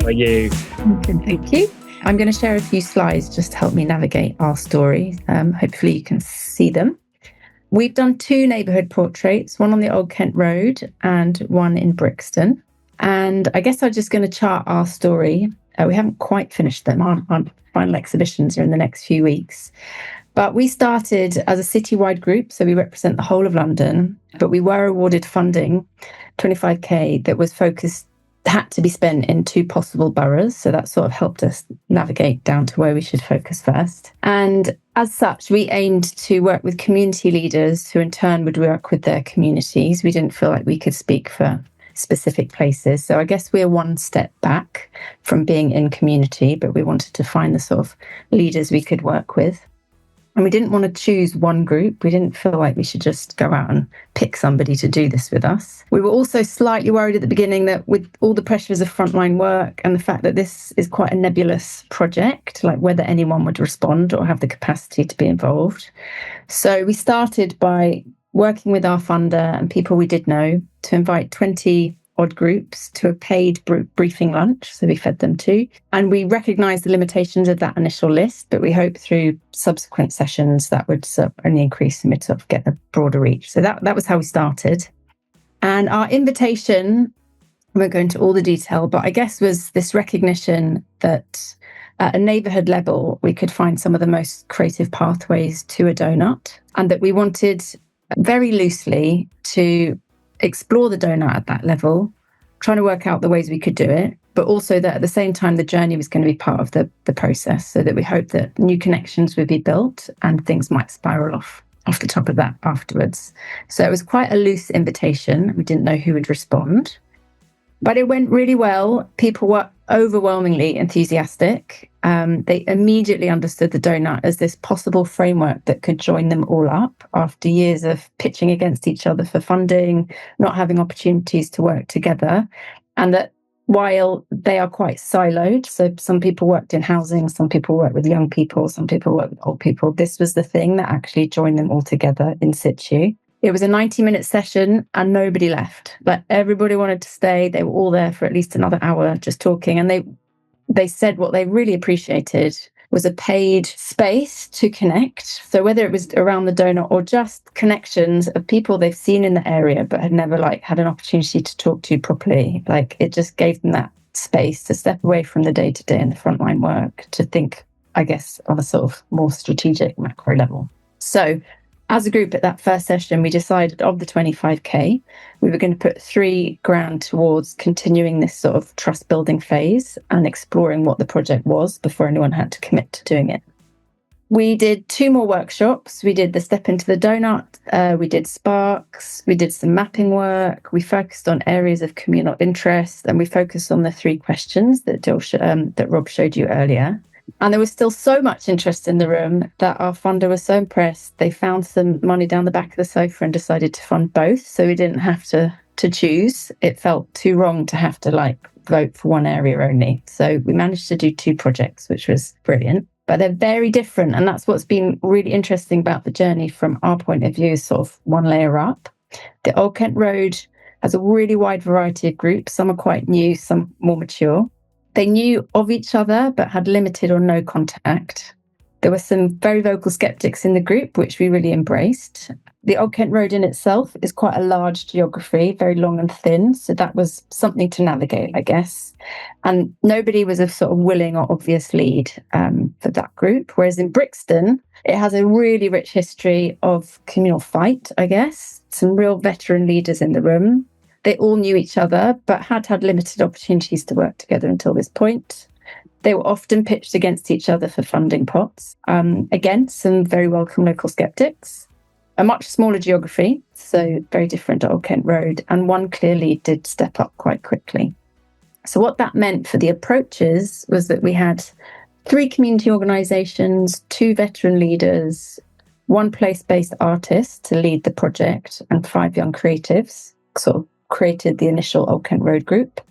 are you? Good, thank you. I'm going to share a few slides just to help me navigate our story. Hopefully you can see them. We've done 2 neighbourhood portraits, one on the Old Kent Road and one in Brixton. And I guess I'm just going to chart our story. We haven't quite finished them. Our final exhibitions are in the next few weeks. But we started as a citywide group, so we represent the whole of London, but we were awarded funding, 25k, that was had to be spent in 2 possible boroughs. So that sort of helped us navigate down to where we should focus first. And as such, we aimed to work with community leaders who in turn would work with their communities. We didn't feel like we could speak for specific places. So I guess we're one step back from being in community, but we wanted to find the sort of leaders we could work with. And we didn't want to choose one group. We didn't feel like we should just go out and pick somebody to do this with us. We were also slightly worried at the beginning that with all the pressures of frontline work and the fact that this is quite a nebulous project, like whether anyone would respond or have the capacity to be involved. So we started by working with our funder and people we did know to invite 20 odd groups to a paid briefing lunch, so we fed them too. And we recognised the limitations of that initial list, but we hope through subsequent sessions that would only increase and we'd sort of get a broader reach. So that was how we started. And our invitation, I won't go into all the detail, but I guess was this recognition that at a neighbourhood level, we could find some of the most creative pathways to a donut, and that we wanted very loosely to explore the donut at that level, trying to work out the ways we could do it, but also that at the same time, the journey was going to be part of the process, so that we hope that new connections would be built and things might spiral off the top of that afterwards. So it was quite a loose invitation. We didn't know who would respond, but it went really well. People were overwhelmingly enthusiastic. They immediately understood the donut as this possible framework that could join them all up after years of pitching against each other for funding, not having opportunities to work together. And that while they are quite siloed, so some people worked in housing, some people worked with young people, some people worked with old people, this was the thing that actually joined them all together in situ. It was a 90-minute session and nobody left. Like everybody wanted to stay. They were all there for at least another hour just talking. And they said what they really appreciated was a paid space to connect. So whether it was around the donut or just connections of people they've seen in the area but had never had an opportunity to talk to properly, it just gave them that space to step away from the day-to-day and the frontline work to think, I guess, on a sort of more strategic macro level. So as a group at that first session, we decided of the 25k, we were going to put £3,000 towards continuing this sort of trust building phase and exploring what the project was before anyone had to commit to doing it. We did 2 more workshops. We did the Step into the Doughnut, we did Sparks, we did some mapping work, we focused on areas of communal interest, and we focused on the 3 questions that Rob showed you earlier. And there was still so much interest in the room that our funder was so impressed. They found some money down the back of the sofa and decided to fund both. So we didn't have to choose. It felt too wrong to have to vote for one area only. So we managed to do 2 projects, which was brilliant. But they're very different. And that's what's been really interesting about the journey from our point of view, is sort of one layer up. The Old Kent Road has a really wide variety of groups. Some are quite new, some more mature. They knew of each other, but had limited or no contact. There were some very vocal skeptics in the group, which we really embraced. The Old Kent Road in itself is quite a large geography, very long and thin. So that was something to navigate, I guess. And nobody was a sort of willing or obvious lead for that group. Whereas in Brixton, it has a really rich history of communal fight, I guess. Some real veteran leaders in the room. They all knew each other, but had limited opportunities to work together until this point. They were often pitched against each other for funding pots. Again, some very welcome local skeptics. A much smaller geography, so very different to Old Kent Road, and one clearly did step up quite quickly. So what that meant for the approaches was that we had 3 community organisations, 2 veteran leaders, 1 place-based artist to lead the project, and 5 young creatives, sort of created the initial Old Kent Road group.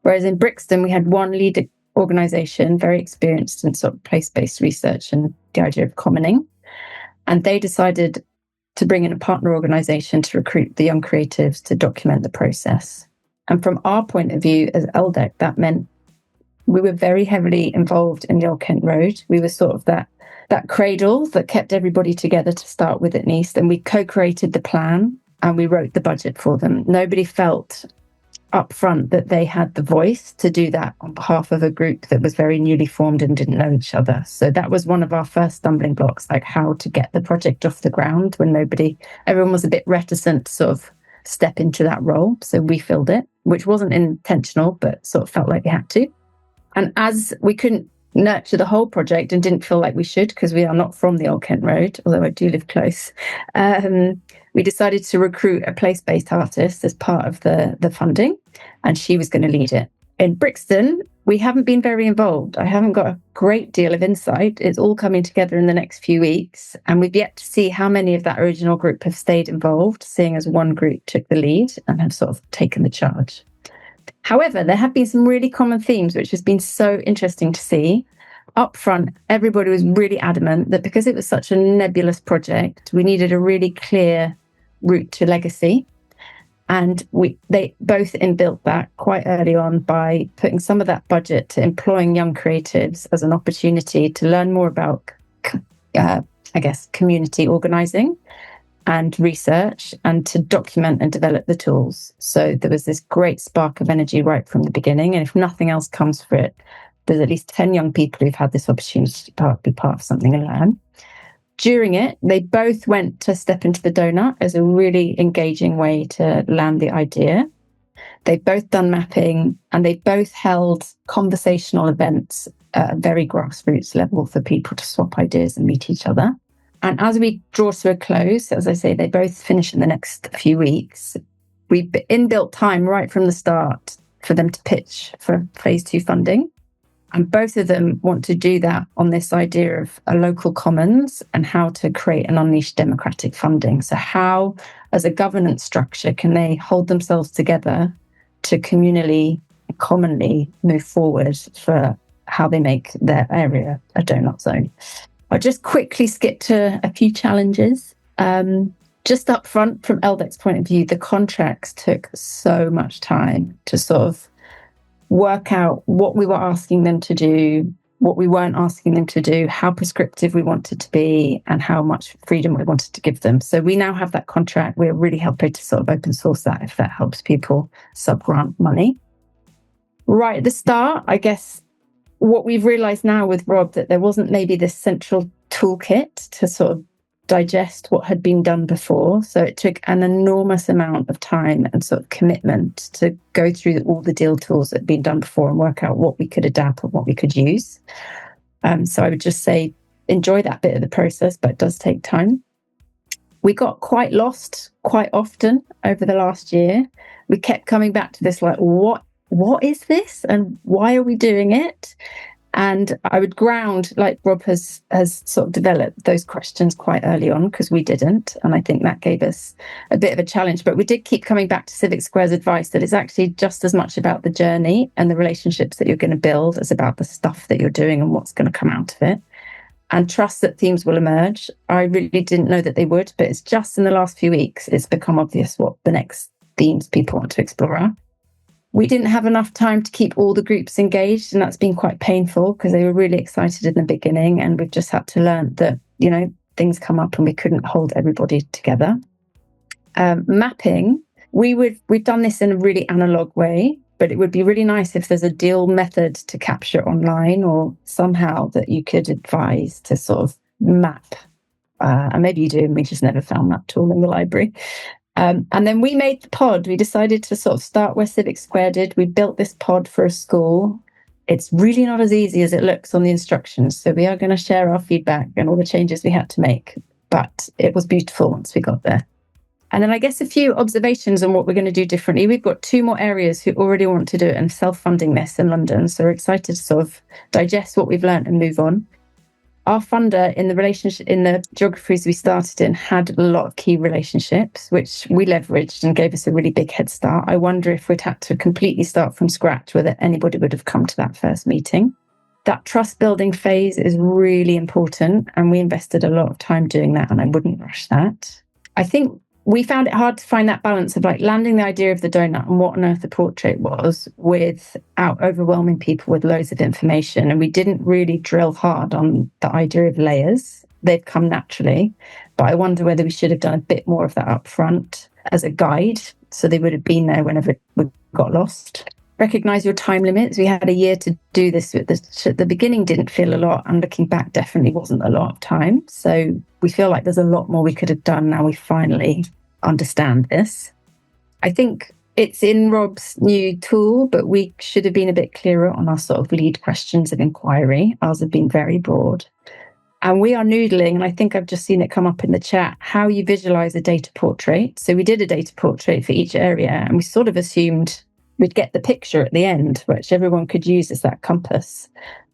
Whereas in Brixton, we had 1 lead organisation, very experienced in sort of place-based research and the idea of commoning. And they decided to bring in a partner organisation to recruit the young creatives to document the process. And from our point of view as LDEC, that meant We were very heavily involved in the Old Kent Road. We were sort of that cradle that kept everybody together to start with, at least. And we co-created the plan and we wrote the budget for them. Nobody felt upfront that they had the voice to do that on behalf of a group that was very newly formed and didn't know each other. So that was one of our first stumbling blocks, like how to get the project off the ground when everyone was a bit reticent to sort of step into that role. So we filled it, which wasn't intentional, but sort of felt like we had to. And as we couldn't nurture the whole project and didn't feel like we should, because we are not from the Old Kent Road, although I do live close, we decided to recruit a place-based artist as part of the funding, and she was going to lead it. In Brixton, we haven't been very involved. I haven't got a great deal of insight. It's all coming together in the next few weeks, and we've yet to see how many of that original group have stayed involved, seeing as one group took the lead and have sort of taken the charge. However, there have been some really common themes, which has been so interesting to see. Up front, everybody was really adamant that because it was such a nebulous project, we needed a really clear route to legacy. And they both inbuilt that quite early on by putting some of that budget to employing young creatives as an opportunity to learn more about, community organising and research, and to document and develop the tools. So there was this great spark of energy right from the beginning. And if nothing else comes for it, there's at least 10 young people who've had this opportunity to be part of something and learn. During it, they both went to step into the Doughnut as a really engaging way to land the idea. They've both done mapping, and they both held conversational events at a very grassroots level for people to swap ideas and meet each other. And as we draw to a close, as I say, they both finish in the next few weeks. We've inbuilt time right from the start for them to pitch for phase 2 funding. And both of them want to do that on this idea of a local commons and how to create and unleash democratic funding. So how, as a governance structure, can they hold themselves together to communally, commonly move forward for how they make their area a donut zone? I'll just quickly skip to a few challenges. Just up front, from LDEC's point of view, the contracts took so much time to sort of work out what we were asking them to do, what we weren't asking them to do, how prescriptive we wanted to be, and how much freedom we wanted to give them. So we now have that contract. We're really happy to sort of open source that if that helps people sub-grant money. Right at the start, I guess, what we've realised now with Rob, that there wasn't maybe this central toolkit to sort of digest what had been done before. So it took an enormous amount of time and sort of commitment to go through all the deal tools that had been done before and work out what we could adapt and what we could use. So I would just say, enjoy that bit of the process, but it does take time. We got quite lost quite often over the last year. We kept coming back to this, like, what is this and why are we doing it? And I would ground, like Rob has sort of developed those questions quite early on, because we didn't. And I think that gave us a bit of a challenge. But we did keep coming back to Civic Square's advice that it's actually just as much about the journey and the relationships that you're going to build as about the stuff that you're doing and what's going to come out of it. And trust that themes will emerge. I really didn't know that they would, but it's just in the last few weeks it's become obvious what the next themes people want to explore are. We didn't have enough time to keep all the groups engaged, and that's been quite painful because they were really excited in the beginning, and we've just had to learn that, you know, things come up and we couldn't hold everybody together. Mapping, we've done this in a really analog way, but it would be really nice if there's a deal method to capture online or somehow that you could advise to sort of map. And maybe you do, and we just never found that tool in the library. And then we made the pod. We decided to sort of start where Civic Square did. We built this pod for a school. It's really not as easy as it looks on the instructions. So we are going to share our feedback and all the changes we had to make. But it was beautiful once we got there. And then I guess a few observations on what we're going to do differently. We've got 2 more areas who already want to do it and self-funding this in London. So we're excited to sort of digest what we've learned and move on. Our funder in the geographies we started in had a lot of key relationships, which we leveraged and gave us a really big head start. I wonder if we'd had to completely start from scratch, whether anybody would have come to that first meeting. That trust building phase is really important, and we invested a lot of time doing that, and I wouldn't rush that. I think we found it hard to find that balance of like landing the idea of the donut and what on earth the portrait was without overwhelming people with loads of information. And we didn't really drill hard on the idea of layers. They've come naturally, but I wonder whether we should have done a bit more of that up front as a guide, so they would have been there whenever we got lost. Recognize your time limits. We had a year to do this. At the beginning didn't feel a lot, and looking back definitely wasn't a lot of time. So we feel like there's a lot more we could have done now we finally understand this. I think it's in Rob's new tool, but we should have been a bit clearer on our sort of lead questions of inquiry. Ours have been very broad. And we are noodling, and I think I've just seen it come up in the chat, how you visualize a data portrait. So we did a data portrait for each area, and we sort of assumed we'd get the picture at the end, which everyone could use as that compass.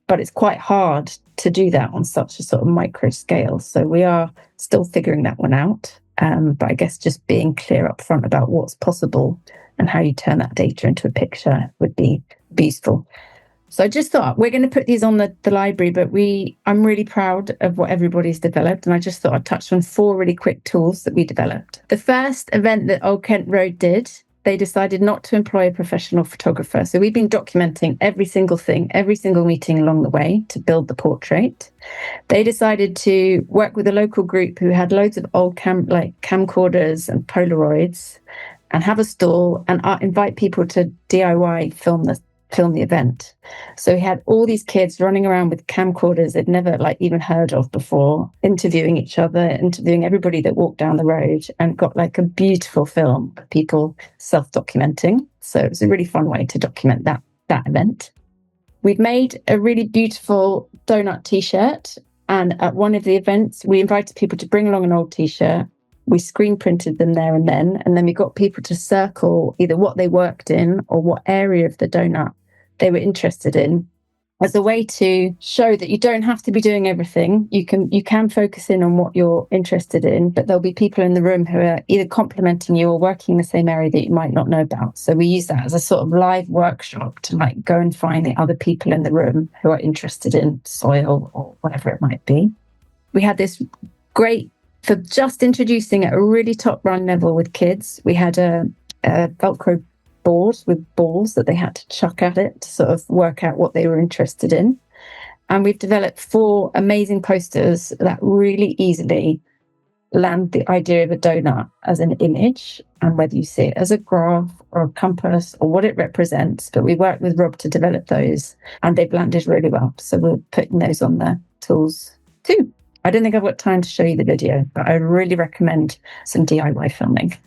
But it's quite hard to do that on such a sort of micro scale. So we are still figuring that one out. But I guess just being clear up front about what's possible and how you turn that data into a picture would be useful. So I just thought we're going to put these on the library, but I'm really proud of what everybody's developed. And I just thought I'd touch on 4 really quick tools that we developed. The first event that Old Kent Road did, they decided not to employ a professional photographer. So we've been documenting every single thing, every single meeting along the way to build the portrait. They decided to work with a local group who had loads of old camcorders and Polaroids, and have a stall and invite people to DIY film the event. So we had all these kids running around with camcorders they'd never even heard of before, interviewing each other, interviewing everybody that walked down the road, and got like a beautiful film of people self-documenting. So it was a really fun way to document that event. We've made a really beautiful donut t-shirt, and at one of the events we invited people to bring along an old t-shirt. We screen printed them there and then we got people to circle either what they worked in or what area of the donut they were interested in, as a way to show that you don't have to be doing everything. You can focus in on what you're interested in, but there'll be people in the room who are either complimenting you or working in the same area that you might not know about. So we use that as a sort of live workshop to go and find the other people in the room who are interested in soil or whatever it might be. We had this great, for just introducing at a really top run level with kids, we had a Velcro board with balls that they had to chuck at it to sort of work out what they were interested in. And we've developed 4 amazing posters that really easily land the idea of a donut as an image, and whether you see it as a graph or a compass or what it represents. But we worked with Rob to develop those, and they've landed really well. So we're putting those on the tools too. I don't think I've got time to show you the video, but I really recommend some DIY filming.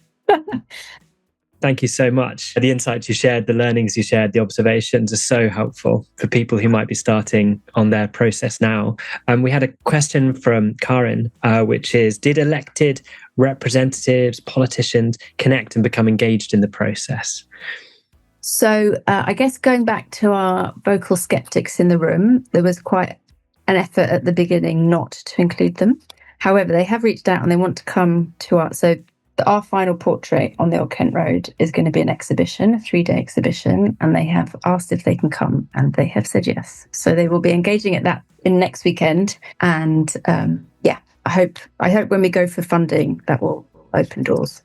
Thank you so much. The insights you shared, the learnings you shared, the observations are so helpful for people who might be starting on their process now. We had a question from Karin, which is, did elected representatives, politicians connect and become engaged in the process? So I guess going back to our vocal skeptics in the room, there was quite an effort at the beginning not to include them. However, they have reached out and they want to come to our final portrait on the Old Kent Road is going to be an exhibition, a 3-day exhibition, and they have asked if they can come, and they have said yes. So they will be engaging at that in next weekend. And I hope when we go for funding, that will open doors.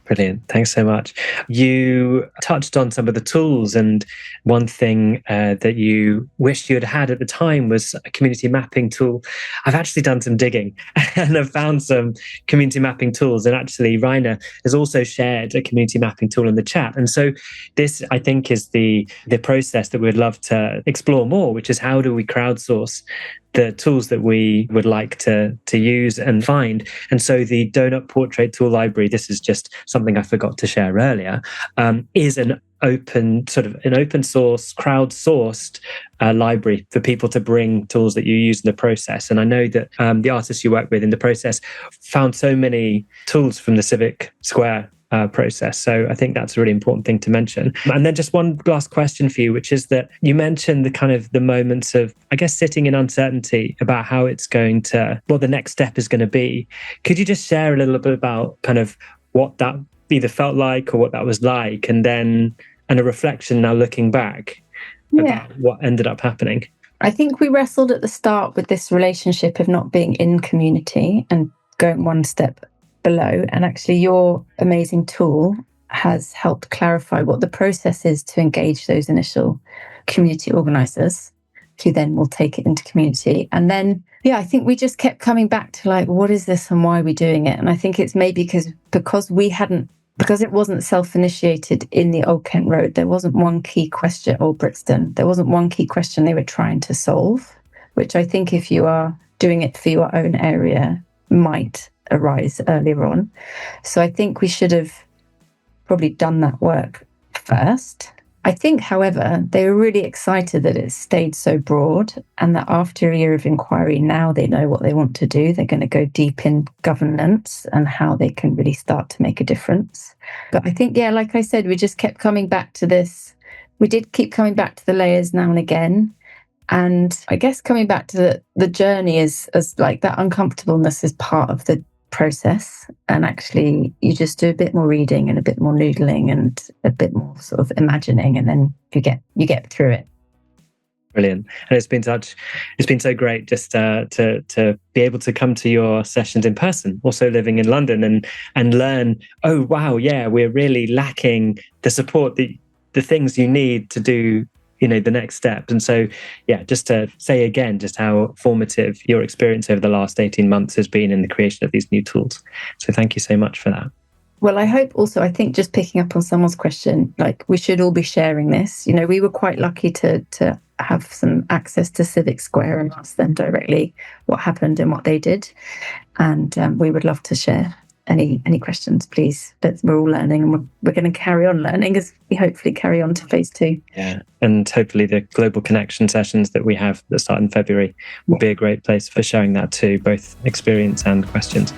Brilliant. Thanks so much. You touched on some of the tools, and one thing that you wished you had had at the time was a community mapping tool. I've actually done some digging and I've found some community mapping tools, and actually Rainer has also shared a community mapping tool in the chat. And so this, I think, is the process that we'd love to explore more, which is how do we crowdsource the tools that we would like to use and find. And so the Doughnut Portrait tool library, this is just something I forgot to share earlier, is an open source, crowdsourced library for people to bring tools that you use in the process. And I know that the artists you work with in the process found so many tools from the Civic Square process. So I think that's a really important thing to mention. And then just one last question for you, which is that you mentioned the moments of, I guess, sitting in uncertainty about how it's going to, what the next step is going to be. Could you just share a little bit about kind of what that either felt like or what that was like, and a reflection now looking back about what ended up happening? I think we wrestled at the start with this relationship of not being in community and going one step below. And actually, your amazing tool has helped clarify what the process is to engage those initial community organisers, who then will take it into community. And then, yeah, I think we just kept coming back to like, what is this and why are we doing it? And I think it's maybe because it wasn't self-initiated in the Old Kent Road, there wasn't one key question, or Brixton, there wasn't one key question they were trying to solve, which I think if you are doing it for your own area might arise earlier on. So I think we should have probably done that work first. I think, however, they were really excited that it stayed so broad, and that after a year of inquiry, now they know what they want to do. They're going to go deep in governance and how they can really start to make a difference. But I think, yeah, like I said, we just kept coming back to this. We did keep coming back to the layers now and again. And I guess coming back to the journey is as like that uncomfortableness is part of the process, and actually you just do a bit more reading and a bit more noodling and a bit more sort of imagining, and then you get through it. Brilliant. And it's been so great just to be able to come to your sessions in person, also living in London, and learn, oh wow, yeah, we're really lacking the support, the things you need to do, the next step. And so, yeah, just to say again, just how formative your experience over the last 18 months has been in the creation of these new tools. So thank you so much for that. Well, I hope also, I think just picking up on someone's question, like we should all be sharing this. We were quite lucky to have some access to Civic Square and ask them directly what happened and what they did. And we would love to share any questions, please. But we're all learning, and we're going to carry on learning as we hopefully carry on to phase 2. Yeah, and hopefully the Global Connection sessions that we have that start in February will be a great place for sharing that too, both experience and questions.